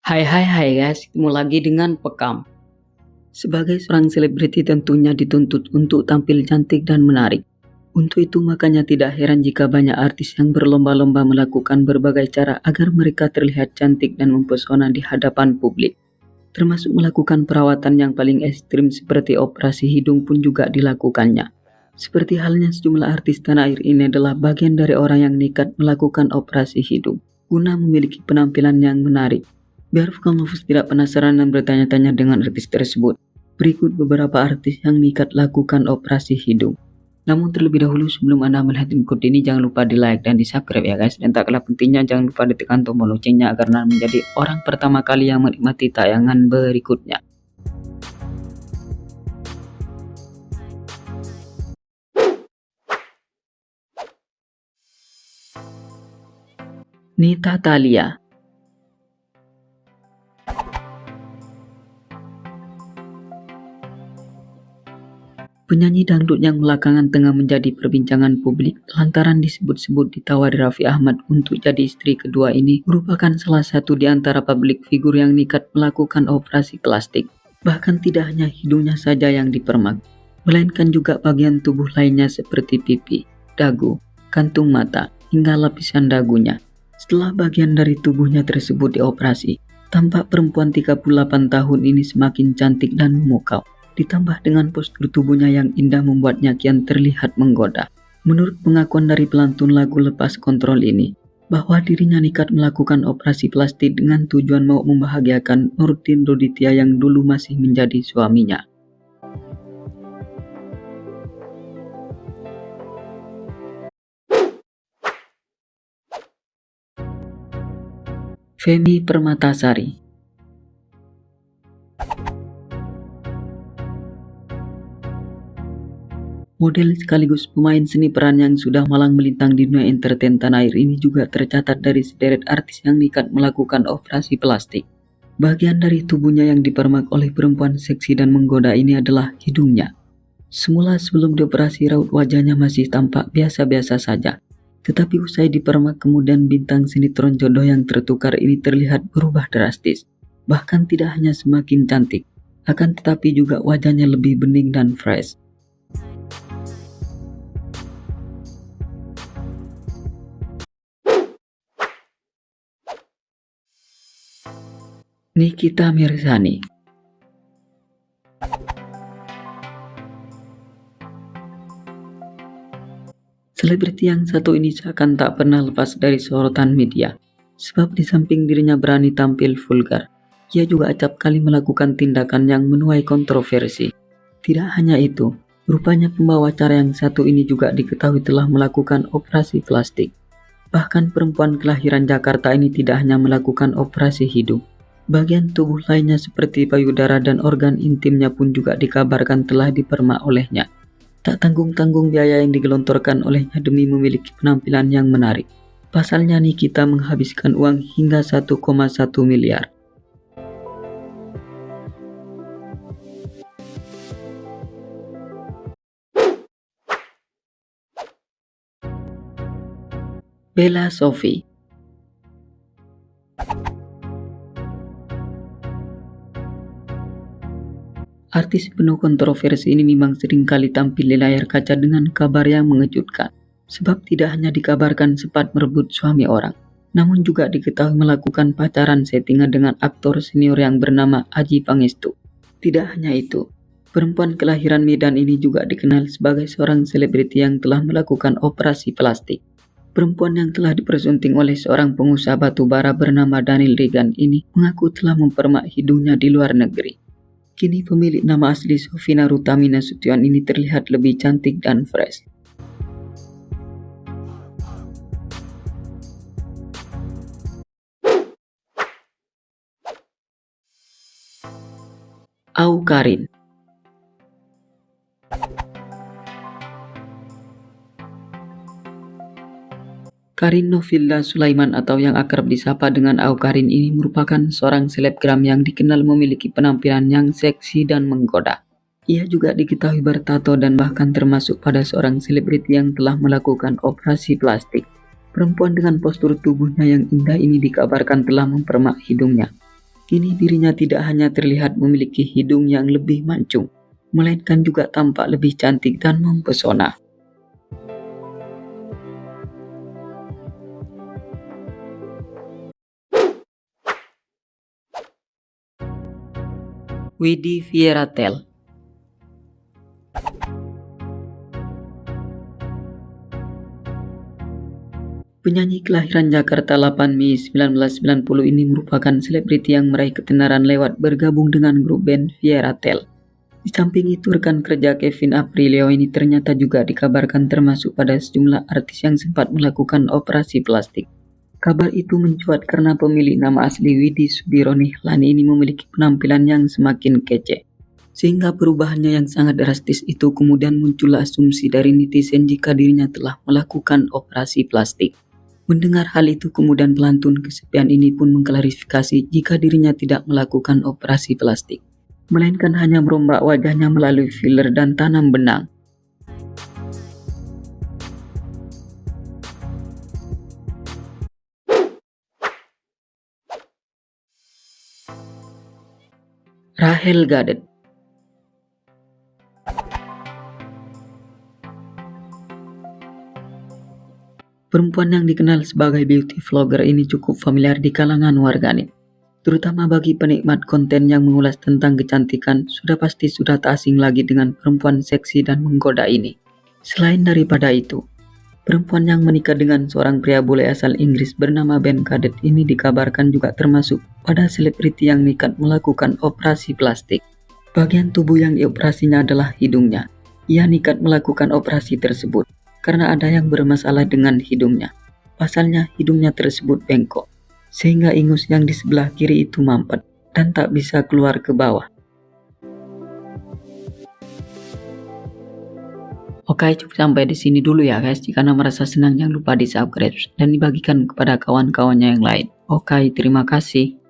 Hai hai hai guys, ketemu lagi dengan Pekam. Sebagai seorang selebriti tentunya dituntut untuk tampil cantik dan menarik. Untuk itu makanya tidak heran jika banyak artis yang berlomba-lomba melakukan berbagai cara agar mereka terlihat cantik dan mempesona di hadapan publik. Termasuk melakukan perawatan yang paling ekstrim seperti operasi hidung pun juga dilakukannya. Seperti halnya sejumlah artis tanah air ini adalah bagian dari orang yang nekat melakukan operasi hidung guna memiliki penampilan yang menarik. Biar kamu tidak penasaran dan bertanya-tanya dengan artis tersebut, berikut beberapa artis yang nekat lakukan operasi hidung. Namun terlebih dahulu sebelum Anda melihat info ini, jangan lupa di like dan di subscribe ya guys. Dan tak kalah pentingnya jangan lupa ditekan tombol loncengnya agar Anda menjadi orang pertama kali yang menikmati tayangan berikutnya. Nita Thalia. Penyanyi dangdut yang belakangan tengah menjadi perbincangan publik lantaran disebut-sebut ditawari Raffi Ahmad untuk jadi istri kedua ini merupakan salah satu di antara publik figur yang nekat melakukan operasi plastik. Bahkan tidak hanya hidungnya saja yang dipermak, melainkan juga bagian tubuh lainnya seperti pipi, dagu, kantung mata, hingga lapisan dagunya. Setelah bagian dari tubuhnya tersebut dioperasi, tampak perempuan 38 tahun ini semakin cantik dan memukau. Ditambah dengan postur tubuhnya yang indah membuatnya kian terlihat menggoda. Menurut pengakuan dari pelantun lagu Lepas Kontrol ini, bahwa dirinya nekat melakukan operasi plastik dengan tujuan mau membahagiakan Nurdin Roditya yang dulu masih menjadi suaminya. Femi Permatasari. Model sekaligus pemain seni peran yang sudah malang melintang di dunia entertain tanah air ini juga tercatat dari sederet artis yang nekat melakukan operasi plastik. Bagian dari tubuhnya yang dipermak oleh perempuan seksi dan menggoda ini adalah hidungnya. Semula sebelum dioperasi raut wajahnya masih tampak biasa-biasa saja. Tetapi usai dipermak kemudian bintang sinetron Jodoh yang tertukar ini terlihat berubah drastis. Bahkan tidak hanya semakin cantik, akan tetapi juga wajahnya lebih bening dan fresh. Nikita Mirzani. Selebriti yang satu ini seakan tak pernah lepas dari sorotan media, sebab di samping dirinya berani tampil vulgar, ia juga acap kali melakukan tindakan yang menuai kontroversi. Tidak hanya itu, rupanya pembawa acara yang satu ini juga diketahui telah melakukan operasi plastik. Bahkan perempuan kelahiran Jakarta ini tidak hanya melakukan operasi hidung, bagian tubuh lainnya seperti payudara dan organ intimnya pun juga dikabarkan telah dipermak olehnya. Tak tanggung-tanggung biaya yang digelontorkan olehnya demi memiliki penampilan yang menarik. Pasalnya Nikita menghabiskan uang hingga 1,1 miliar. Bella Sophie. Artis penuh kontroversi ini memang sering kali tampil di layar kaca dengan kabar yang mengejutkan. Sebab tidak hanya dikabarkan sempat merebut suami orang, namun juga diketahui melakukan pacaran settingan dengan aktor senior yang bernama Adjie Pangestu. Tidak hanya itu, perempuan kelahiran Medan ini juga dikenal sebagai seorang selebriti yang telah melakukan operasi plastik. Perempuan yang telah dipersunting oleh seorang pengusaha batu bara bernama Daniel Regan ini mengaku telah mempermak hidungnya di luar negeri. Kini pemilik nama asli Sofina Rutami Nasution ini terlihat lebih cantik dan fresh. Awkarin. Karin Novilda Sulaiman atau yang akrab disapa dengan Awkarin ini merupakan seorang selebgram yang dikenal memiliki penampilan yang seksi dan menggoda. Ia juga diketahui bertato dan bahkan termasuk pada seorang selebriti yang telah melakukan operasi plastik. Perempuan dengan postur tubuhnya yang indah ini dikabarkan telah mempermak hidungnya. Kini dirinya tidak hanya terlihat memiliki hidung yang lebih mancung, melainkan juga tampak lebih cantik dan mempesona. Widi Fieratel. Penyanyi kelahiran Jakarta 8 Mei 1990 ini merupakan selebriti yang meraih ketenaran lewat bergabung dengan grup band Fieratel. Di samping itu, rekan kerja Kevin Aprilio ini ternyata juga dikabarkan termasuk pada sejumlah artis yang sempat melakukan operasi plastik. Kabar itu mencuat karena pemilik nama asli Widi Sudiro Nihlani ini memiliki penampilan yang semakin kece. Sehingga perubahannya yang sangat drastis itu kemudian muncul asumsi dari netizen jika dirinya telah melakukan operasi plastik. Mendengar hal itu kemudian pelantun kesepian ini pun mengklarifikasi jika dirinya tidak melakukan operasi plastik, melainkan hanya merombak wajahnya melalui filler dan tanam benang. Rahel Gadet. Perempuan yang dikenal sebagai beauty vlogger ini cukup familiar di kalangan warganet. Terutama bagi penikmat konten yang mengulas tentang kecantikan, sudah pasti sudah tak asing lagi dengan perempuan seksi dan menggoda ini. Selain daripada itu, perempuan yang menikah dengan seorang pria bule asal Inggris bernama Ben Cadet ini dikabarkan juga termasuk pada selebriti yang nekat melakukan operasi plastik. Bagian tubuh yang dioperasinya adalah hidungnya. Ia nekat melakukan operasi tersebut karena ada yang bermasalah dengan hidungnya. Pasalnya hidungnya tersebut bengkok, sehingga ingus yang di sebelah kiri itu mampet dan tak bisa keluar ke bawah. Oke, cukup sampai di sini dulu ya guys. Jika Anda merasa senang, jangan lupa di subscribe dan dibagikan kepada kawan-kawannya yang lain. Oke, terima kasih.